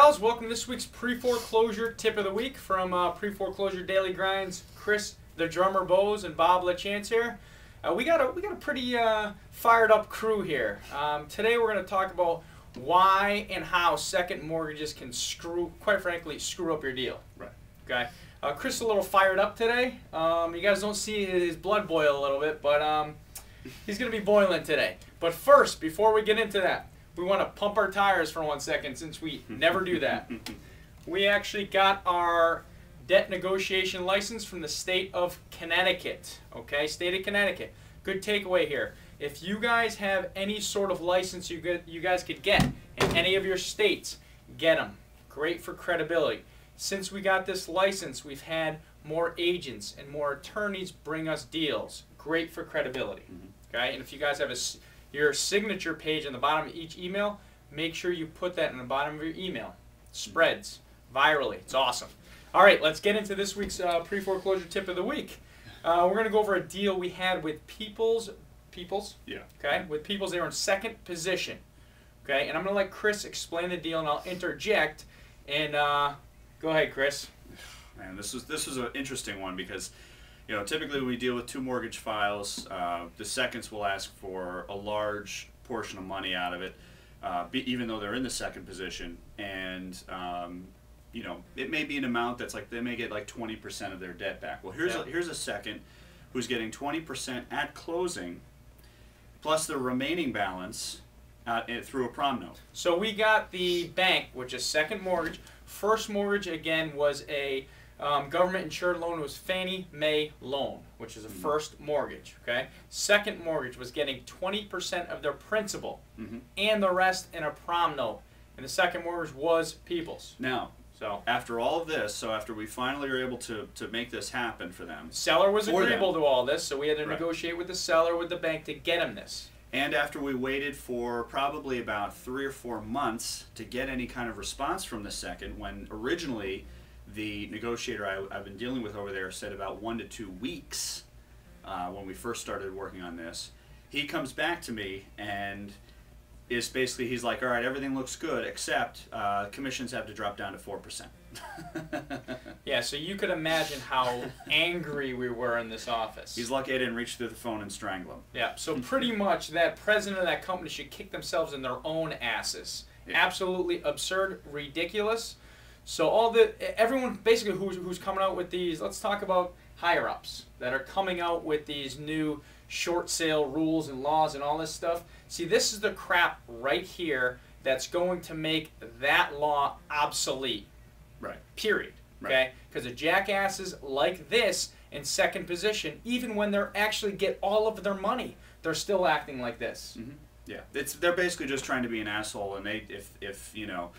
pals, welcome to this week's pre-foreclosure tip of the week from Pre-Foreclosure Daily Grinds. Chris, the drummer Bose, and Bob LaChance here. We got a pretty fired up crew here. Today we're going to talk about why and how second mortgages can quite frankly, screw up your deal. Right. Okay. Chris is a little fired up today. You guys don't see his blood boil a little bit, but he's going to be boiling today. But first, before we get into that, we want to pump our tires for 1 second since we never do that. We actually got our debt negotiation license from the state of Connecticut. Okay, state of Connecticut. Good takeaway here. If you guys have any sort of license you guys could get in any of your states, get them. Great for credibility. Since we got this license, we've had more agents and more attorneys bring us deals. Great for credibility. Okay, and if you guys have your signature page on the bottom of each email, make sure you put that in the bottom of your email. Spreads virally. It's awesome. All right, let's get into this week's pre-foreclosure tip of the week. We're going to go over a deal we had with Peoples. Yeah. Okay, with Peoples, they were in second position. Okay, and I'm going to let Chris explain the deal, and I'll interject. And go ahead, Chris. Man, this was an interesting one because, you know, typically when we deal with two mortgage files, the seconds will ask for a large portion of money out of it, even though they're in the second position. And, you know, it may be an amount that's like, they may get like 20% of their debt back. Well, here's a second who's getting 20% at closing, plus the remaining balance through a prom note. So we got the bank, which is second mortgage. First mortgage, again, was a government-insured loan. It was Fannie Mae loan, which is a first mortgage. Okay. Second mortgage was getting 20% of their principal and the rest in a prom note. And the second mortgage was Peoples. Now, so after all of this, so after we finally were able to make this happen for them. Seller was agreeable to all this, so we had to negotiate with the seller, with the bank, to get him this. And after we waited for probably about 3 or 4 months to get any kind of response from the second, when originally the negotiator I've been dealing with over there said about 1 to 2 weeks when we first started working on this, he comes back to me and is basically, he's like, all right, everything looks good, except commissions have to drop down to 4%. Yeah, so you could imagine how angry we were in this office. He's lucky I didn't reach through the phone and strangle him. Yeah, so pretty much that president of that company should kick themselves in their own asses. Yeah. Absolutely absurd, ridiculous. So everyone basically who's coming out with these, let's talk about higher-ups that are coming out with these new short sale rules and laws and all this stuff. See, this is the crap right here that's going to make that law obsolete. Right. Period. Okay? Because the jackasses like this in second position, even when they actually get all of their money, they're still acting like this. Yeah. They're basically just trying to be an asshole, and if you know,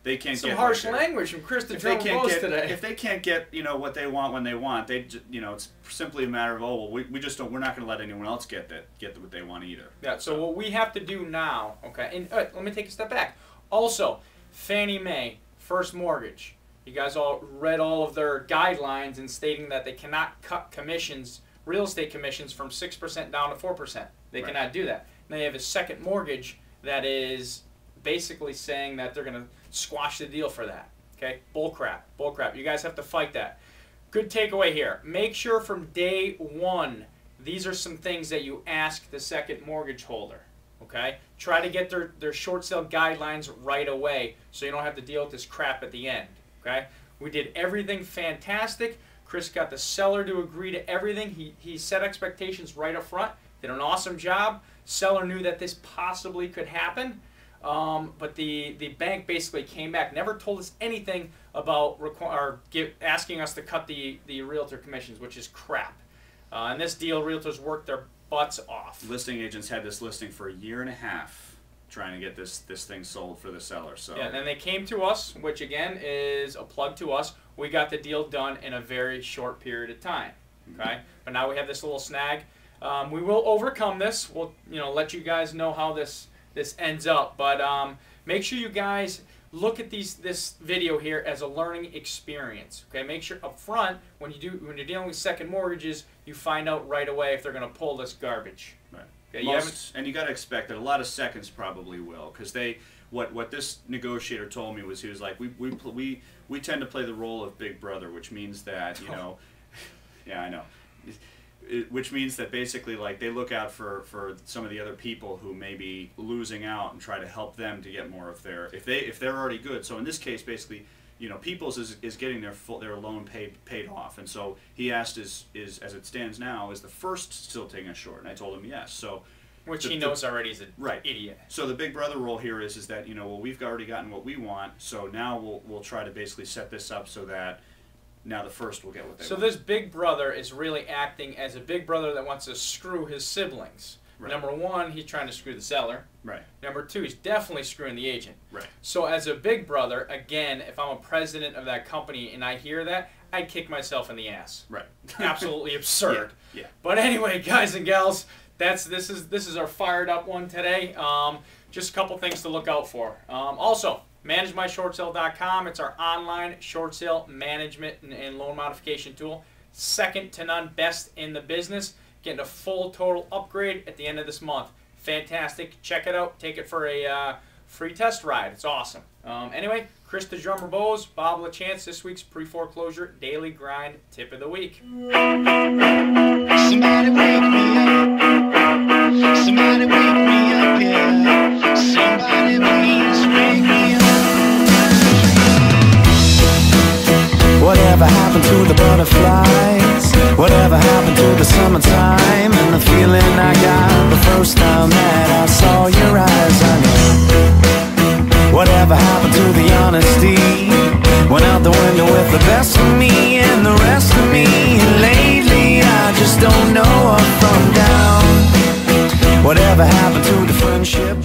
they can't some get harsh language from Chris the Drummer Bose today. If they can't get, you know, what they want when they want, you know, it's simply a matter of, oh, well, we just don't, we're not going to let anyone else get what they want either. Yeah. So what we have to do now, okay, and let me take a step back. Also, Fannie Mae first mortgage. You guys all read all of their guidelines in stating that they cannot cut commissions, real estate commissions, from 6% down to 4%. They cannot do that. Now you have a second mortgage that is basically saying that they're going to squash the deal for that. Okay? Bull crap. Bull crap. You guys have to fight that. Good takeaway here. Make sure from day one, these are some things that you ask the second mortgage holder. Okay? Try to get their short sale guidelines right away so you don't have to deal with this crap at the end. Okay? We did everything fantastic. Chris got the seller to agree to everything. He set expectations right up front. Did an awesome job. Seller knew that this possibly could happen. But the bank basically came back, never told us anything about asking us to cut the realtor commissions, which is crap. In this deal, realtors worked their butts off. Listing agents had this listing for 1.5 years trying to get this thing sold for the seller. So yeah, and then they came to us, which again is a plug to us. We got the deal done in a very short period of time. Okay, but now we have this little snag. We will overcome this. We'll let you guys know how this ends up. But make sure you guys look at this video here as a learning experience. Okay, make sure up front when you're dealing with second mortgages, you find out right away if they're going to pull this garbage. Right. Okay, And you got to expect that a lot of seconds probably will, because what this negotiator told me was, he was like, we tend to play the role of big brother, which means that, you know, yeah, I know. Which means that basically, like, they look out for some of the other people who may be losing out and try to help them to get more of their, if they're already good. So in this case, basically, you know, People's is getting their loan paid off, and so he asked, is as it stands now, is the first still taking us short? And I told him yes. So which he knows already is an right. idiot. So the big brother role here is that, you know, well, we've already gotten what we want, so now we'll try to basically set this up so that now the first will get what they want. So this big brother is really acting as a big brother that wants to screw his siblings. Right. Number one, he's trying to screw the seller. Right. Number two, he's definitely screwing the agent. Right. So as a big brother, again, if I'm a president of that company and I hear that, I'd kick myself in the ass. Right. Absolutely absurd. Yeah. But anyway, guys and gals, this is our fired up one today. Just a couple things to look out for. Also, ManageMyShortSale.com. It's our online short sale management and loan modification tool. Second to none, best in the business. Getting a full total upgrade at the end of this month. Fantastic. Check it out. Take it for a free test ride. It's awesome. Anyway, Chris the Drummer Bose, Bob LaChance, this week's pre-foreclosure daily grind tip of the week. Somebody wake me up. Somebody wake me up, yeah. Somebody please wake me up. Whatever happened to the butterflies? Whatever happened to the summertime? And the feeling I got the first time that I saw your eyes, I know. Whatever happened to the honesty? Went out the window with the best of me and the rest of me. And lately I just don't know up from down. Whatever happened to the friendship?